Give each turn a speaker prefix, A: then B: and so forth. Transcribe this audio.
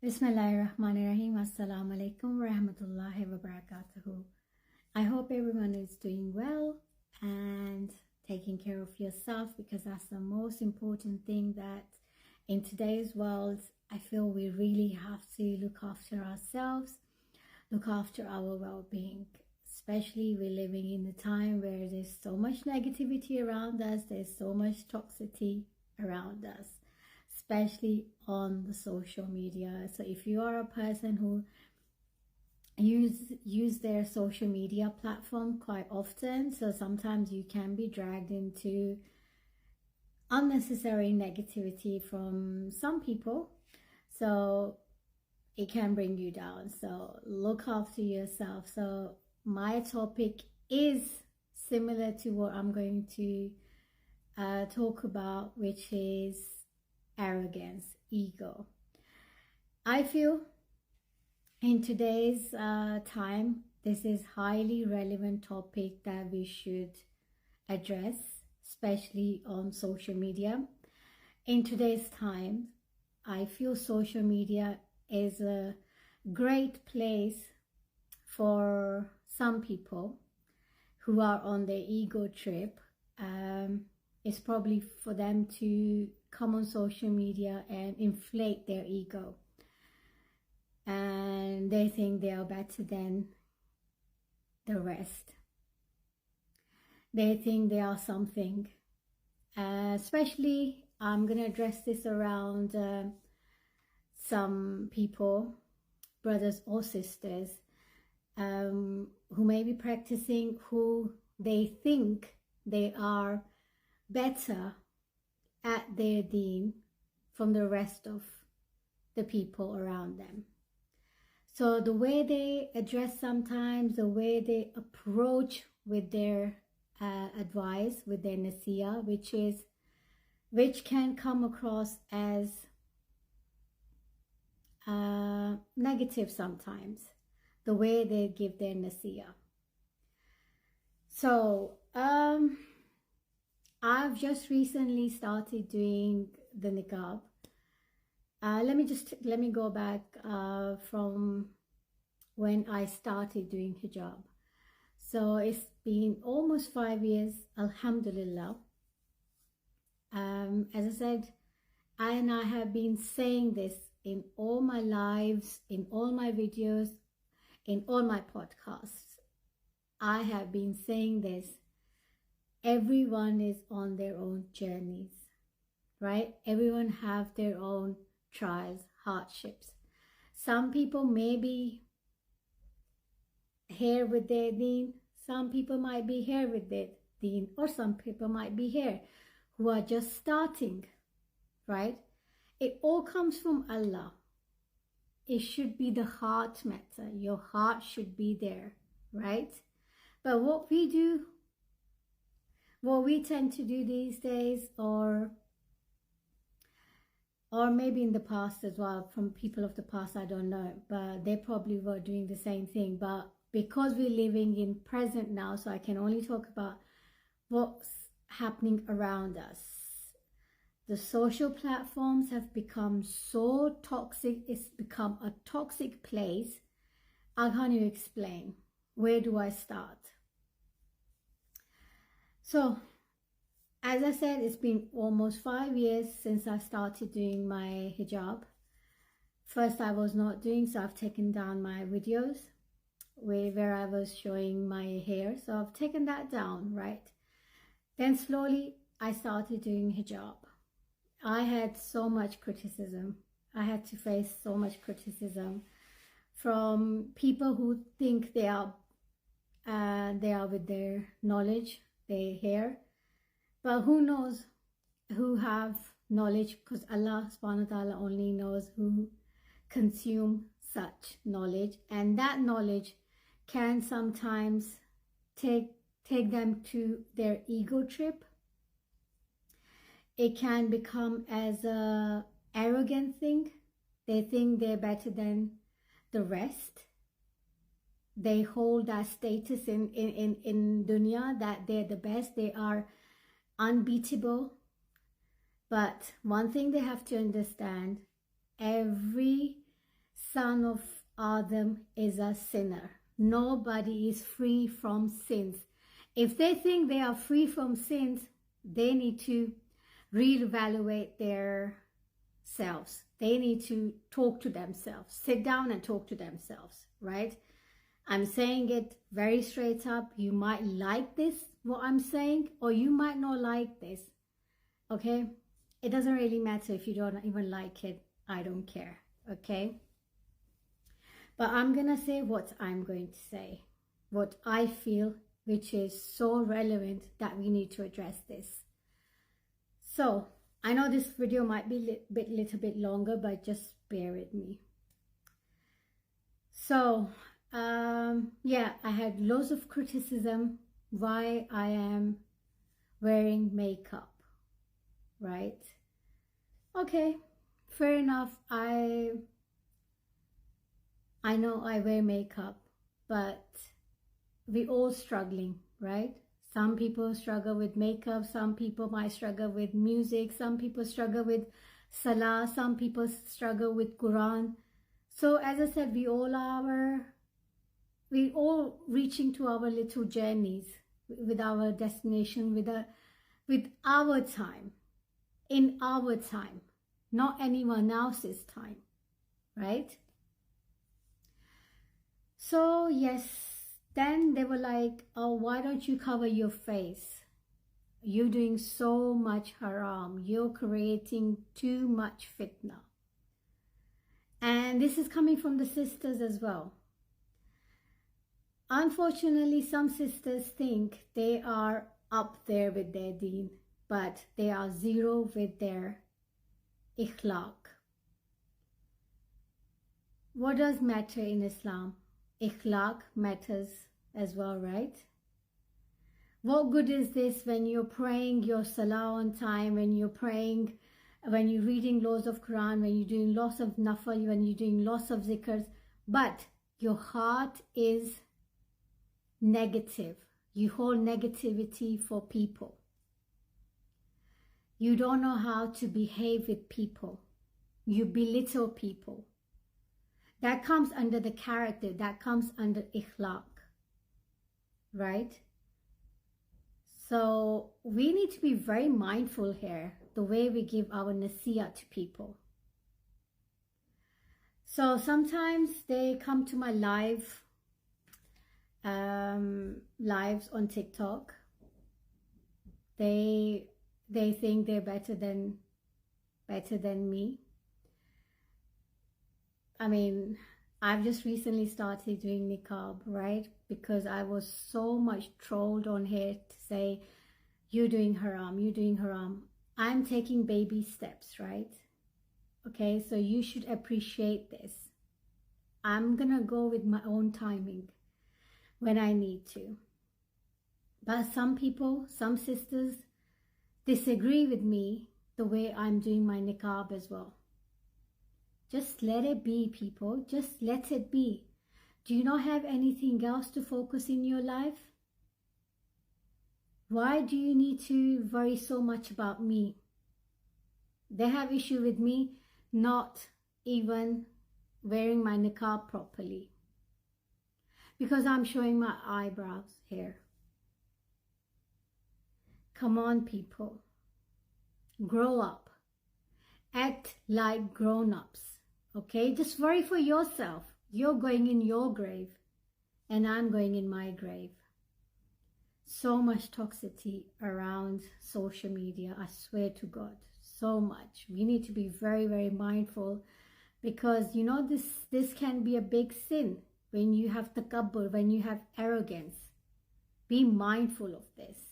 A: Bismillahirrahmanirrahim. Assalamu alaikum wa rahmatullahi wa barakatuhu. I hope everyone is doing well and taking care of yourself, because that's the most important thing that in today's world I feel we really have to look after ourselves, look after our well-being. Especially we're living in a time where there's so much negativity around us, there's so much toxicity around us, especially on the social media. So if you are a person who use their social media platform quite often, so sometimes you can be dragged into unnecessary negativity from some people, so it can bring you down. So look after yourself. So my topic is similar to what I'm going to talk about, which is arrogance, ego. I feel in today's time, this is highly relevant topic that we should address, especially on social media. In today's time, I feel social media is a great place for some people who are on their ego trip. It's probably for them to come on social media and inflate their ego, and they think they are better than the rest. They think they are something. Especially I'm gonna address this around some people, brothers or sisters, who may be practicing, who they think they are better at their deen from the rest of the people around them. So the way they address, sometimes the way they approach with their advice, with their nasiya, which can come across as negative sometimes, the way they give their nasiya. So I've just recently started doing the niqab. Let me go back from when I started doing hijab. So it's been almost 5 years, alhamdulillah. As I said, I have been saying this in all my lives, in all my videos, in all my podcasts. I have been saying this. Everyone is on their own journeys, right? Everyone have their own trials, hardships. Some people may be here with their deen, some people might be here with their deen, or some people might be here who are just starting, right? It all comes from Allah. It should be the heart matter. Your heart should be there, right? But what we tend to do these days, or maybe in the past as well, from people of the past, I don't know, but they probably were doing the same thing. But because we're living in present now, so I can only talk about what's happening around us. The social platforms have become so toxic. It's become a toxic place. I can't even explain. Where do I start? So, as I said, it's been almost 5 years since I started doing my hijab. First, I was not doing, so I've taken down my videos where I was showing my hair. So I've taken that down, right? Then slowly, I started doing hijab. I had so much criticism. I had to face so much criticism from people who think they are with their knowledge, their hair. But who knows who have knowledge, because Allah subhanahu wa ta'ala only knows who consume such knowledge, and that knowledge can sometimes take them to their ego trip. It can become as a arrogant thing. They think they're better than the rest. They hold that status in dunya, that they're the best, they are unbeatable. But one thing they have to understand, every son of Adam is a sinner. Nobody is free from sins. If they think they are free from sins, they need to reevaluate their selves. They need to talk to themselves, sit down and talk to themselves, right? I'm saying it very straight up. You might like this, what I'm saying, or you might not like this, okay? It doesn't really matter if you don't even like it. I don't care, okay? But I'm gonna say what I'm going to say, what I feel, which is so relevant that we need to address this. So I know this video might be little bit longer, but just bear with me. So yeah, I had loads of criticism why I am wearing makeup, right? Okay, fair enough. I know I wear makeup, but we all struggling, right? Some people struggle with makeup, some people might struggle with music, some people struggle with salah, some people struggle with Quran. So as I said, we all reaching to our little journeys with our destination, with our time, in our time, not anyone else's time, right? So yes, then they were like, oh, why don't you cover your face? You're doing so much haram. You're creating too much fitna. And this is coming from the sisters as well. Unfortunately, some sisters think they are up there with their deen, but they are zero with their ikhlaq. What does matter in Islam? Ikhlaq matters as well, right? What good is this when you're praying your salah on time, when you're praying, when you're reading loads of Quran, when you're doing lots of nafal, when you're doing lots of zikrs, but your heart is negative. You hold negativity for people. You don't know how to behave with people. You belittle people. That comes under the character, that comes under ikhlaq, right? So we need to be very mindful here, the way we give our nasiyah to people. So sometimes they come to my lives on TikTok. They think they're better than me. I mean, I've just recently started doing niqab, right? Because I was so much trolled on here to say, you're doing haram, you're doing haram. I'm taking baby steps, right? Okay, so you should appreciate this. I'm gonna go with my own timing when I need to. But some people, some sisters, disagree with me the way I'm doing my niqab as well. Just let it be, people. Just let it be. Do you not have anything else to focus in your life? Why do you need to worry so much about me? They have issue with me not even wearing my niqab properly, because I'm showing my eyebrows here. Come on, people. Grow up. Act like grown-ups. Okay, just worry for yourself. You're going in your grave and I'm going in my grave. So much toxicity around social media, I swear to God, so much. We need to be very, very mindful, because you know this can be a big sin when you have takabbur, when you have arrogance. Be mindful of this.